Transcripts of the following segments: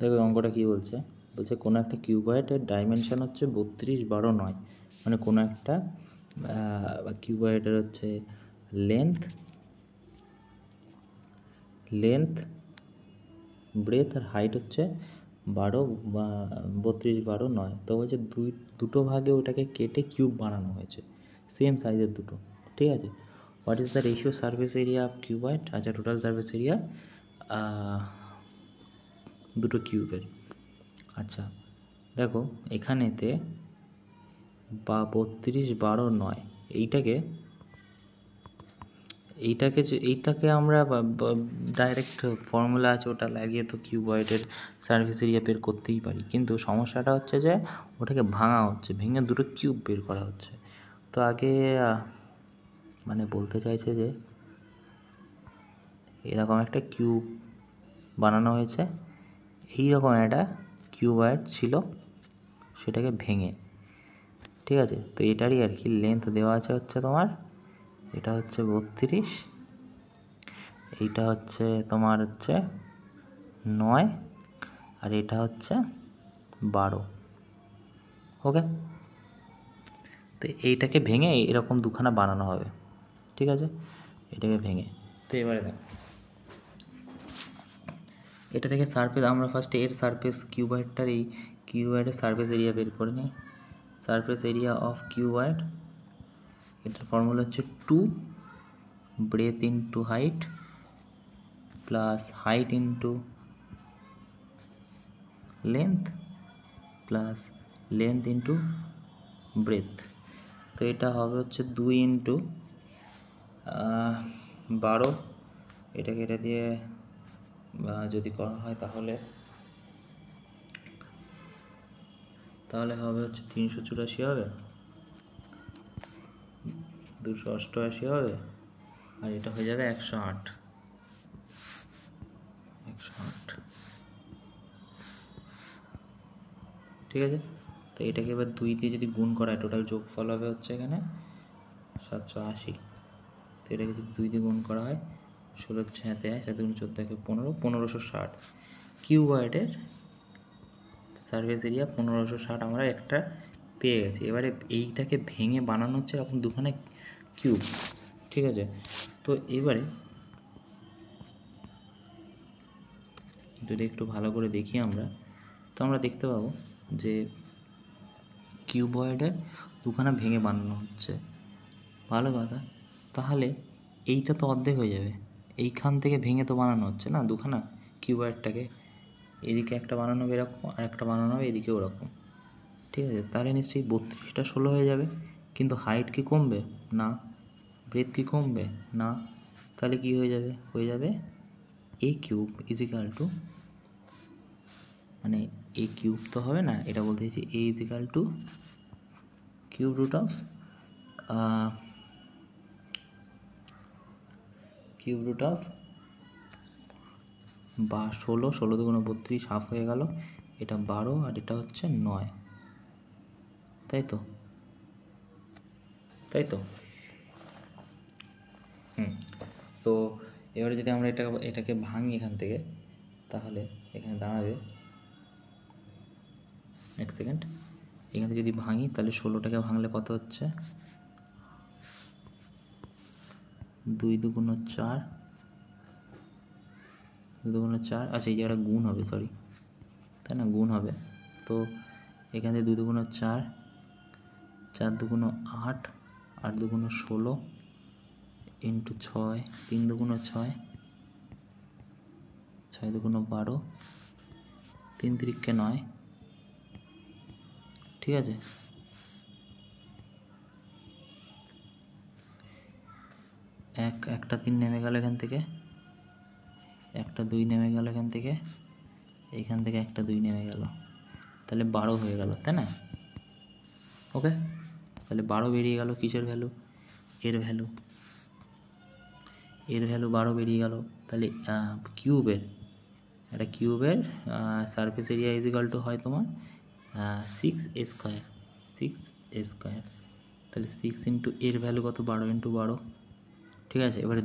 দেখো অঙ্কটা কী বলছে, বলছে কোনো একটা কিউবয়েডের ডাইমেনশন হচ্ছে 32, 12, 9। মানে কোনো একটা কিউবয়েডের হচ্ছে লেন্থ ব্রেথ আর হাইট হচ্ছে 12, 32, 12, 9। তো বলছে দুটো ভাগে ওটাকে কেটে কিউব বানানো হয়েছে, সেম সাইজের দুটো। ঠিক আছে, what is the ratio surface area of cuboid? আচ্ছা, টোটাল সারফেস এরিয়া দুটো কিউবের। আচ্ছা দেখো এখানেতে 32, 12, 9 এইটাকে আমরা ডাইরেক্ট ফর্মুলা আছে ওটা লাগিয়ে তো কিউবয়েডের সারফেস এরিয়া বের করতেই পারি, কিন্তু সমস্যাটা হচ্ছে যে ওটাকে ভাঙা হচ্ছে, ভেঙে দুটো কিউব বের করা হচ্ছে। তো আগে মানে বলতে চাইছে যে এরকম একটা কিউব বানানো হয়েছে, এইরকম একটা কিউবয়েড ছিল, সেটাকে ভেঙে। ঠিক আছে, তো এটারই আর কি লেন্থ দেওয়া আছে হচ্ছে তোমার, এটা হচ্ছে 32, এইটা হচ্ছে তোমার হচ্ছে 9, আর এটা হচ্ছে 12। ওকে, তো এইটাকে ভেঙে এরকম দুখানা বানানো হবে। ঠিক আছে, এটাকে ভেঙে। তো এবারে দেখো এটা থেকে সারফেস, আমরা ফার্স্টে এর সারফেস কিউবয়েডটার এই কিউবয়েডের সারফেস এরিয়া বের করে নিই। সারফেস এরিয়া অফ কিউবয়েড, এটার ফর্মুলা হচ্ছে 2 breadth into height plus height into length plus length into breadth. তো এটা হবে হচ্ছে 2 ইন্টু 12, এটাকে এটা দিয়ে যদি করা হয় তাহলে হবে হচ্ছে 384 হবে, 288 হবে, আর এটা হয়ে যাবে 108। ঠিক আছে, তো এটাকে এবার 2 দিয়ে যদি গুণ করা হয় টোটাল যোগফল হবে হচ্ছে এখানে 780। তো এটাকে যদি 2 দিয়ে গুণ করা হয় 16, 6, 7, 14, 15, 1560। কিউবয়েডের সারফেস এরিয়া 1560 আমরা একটা পেয়ে গেছি। এবারে এইটাকে ভেঙে বানানো হচ্ছে এখন দুখানে কিউব। ঠিক আছে, তো এবারে যদি একটু ভালো করে দেখি আমরা, তো আমরা দেখতে পাবো যে কিউবয়েডের দুখানা ভেঙে বানানো হচ্ছে। ভালো কথা, তাহলে এইটা তো অর্ধেক হয়ে যাবে, এইখান থেকে ভেঙে তো বানানো হচ্ছে না দুখানা কিউবয়েডটাকে, এদিকে একটা বানানো হবে এরকম, আর একটা বানানো হবে এদিকে ওরকম। ঠিক আছে, তাহলে নিশ্চয়ই 32টা 16 হয়ে যাবে, কিন্তু হাইট কি কমবে? না। ব্রেথ কি কমবে? না। তাহলে কি হয়ে যাবে এ কিউব ইজিক্যাল টু, মানে এ কিউব তো হবে না, এটা বলতে চাইছি এ equal to cube root of 16, 16 দুগুণ 32, হাফ হয়ে গেল, এটা 12 আর এটা হচ্ছে 9। তাই তো তো এবারে যদি আমরা এটাকে ভাঙি এখান থেকে, তাহলে এখানে দাঁড়াবে, এক সেকেন্ড, এখান থেকে যদি ভাঙি তাহলে 16টাকে ভাঙলে কত হচ্ছে, 2 দুগুণ 4, 2 দুগুণ 4, আচ্ছা এই জায়গাটা গুণ হবে, সরি, তাই না, গুণ হবে। তো এখান থেকে 2 দুগুণ 4, 4 দুগুণ 8, 8 দুগুণ 16 ইন্টু 6, 3 দুগুণ 6, 6 দুগুণ 12, 3 তিরিকে 9। ঠিক আছে, একটা 3 নেমে গেল এখান থেকে, একটা 2 নেমে গেল এখান থেকে একটা 2 নেমে গেল, তাহলে 12 হয়ে গেল, তাই না? ওকে, তাহলে 12 বেরিয়ে গেল, কিসের ভ্যালু? এর ভ্যালু 12 বেরিয়ে গেল। তাহলে কিউবের surface area is equal to হয় তোমার 6a স্কোয়ার, 6a স্কোয়ার। তাহলে 6 ইন্টু এর ভ্যালু কত? 12 ইন্টু 12। ঠিক আছে, এবারে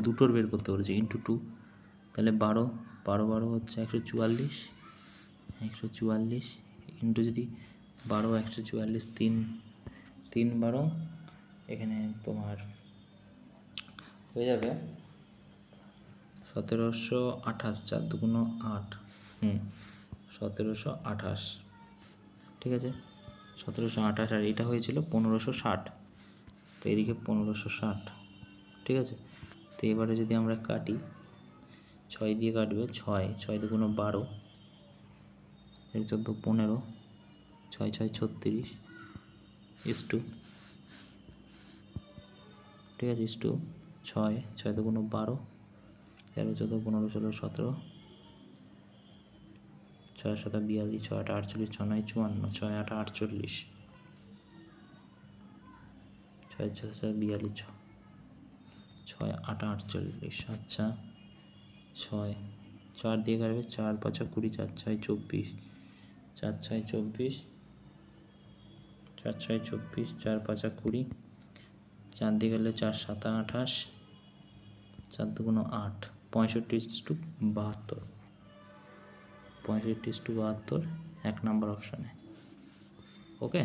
দুটোর বের করতে বলেছে, ইন্টু 2, তাহলে 12 12 12 হচ্ছে 144, 144 ইন্টু যদি 12, 144, 3 12, এখানে তোমার হয়ে যাবে 1728, 4 দুগুণ 8, 1728, ঠিক আছে 1728, আর এটা হয়েছিল 1560, তো এদিকে 1560, ঠিক আছে। তো এবারে যদি আমরা কাটি, 6 দিয়ে কাটবে, 6 দুগুণ 12, 14 15, 6 6 36, ইস্টু, ঠিক আছে, ইস্টু 6 দুগুণ 12, 13 14 15 16 17, 6 7 42, 6 8 48, 6 9 54, 6 8 48, 6 6 42, 6 8 48, আচ্ছা 6 4 দিয়ে কাটবে, 4 5 20, 4 6 24, 4 6 24, 4 6 24, 4 5 20, 4 দিয়ে গেলে 4 7 28, 4 দুগুণ 8, 65:72, 65:72, 1 নম্বর অপশানে। ওকে।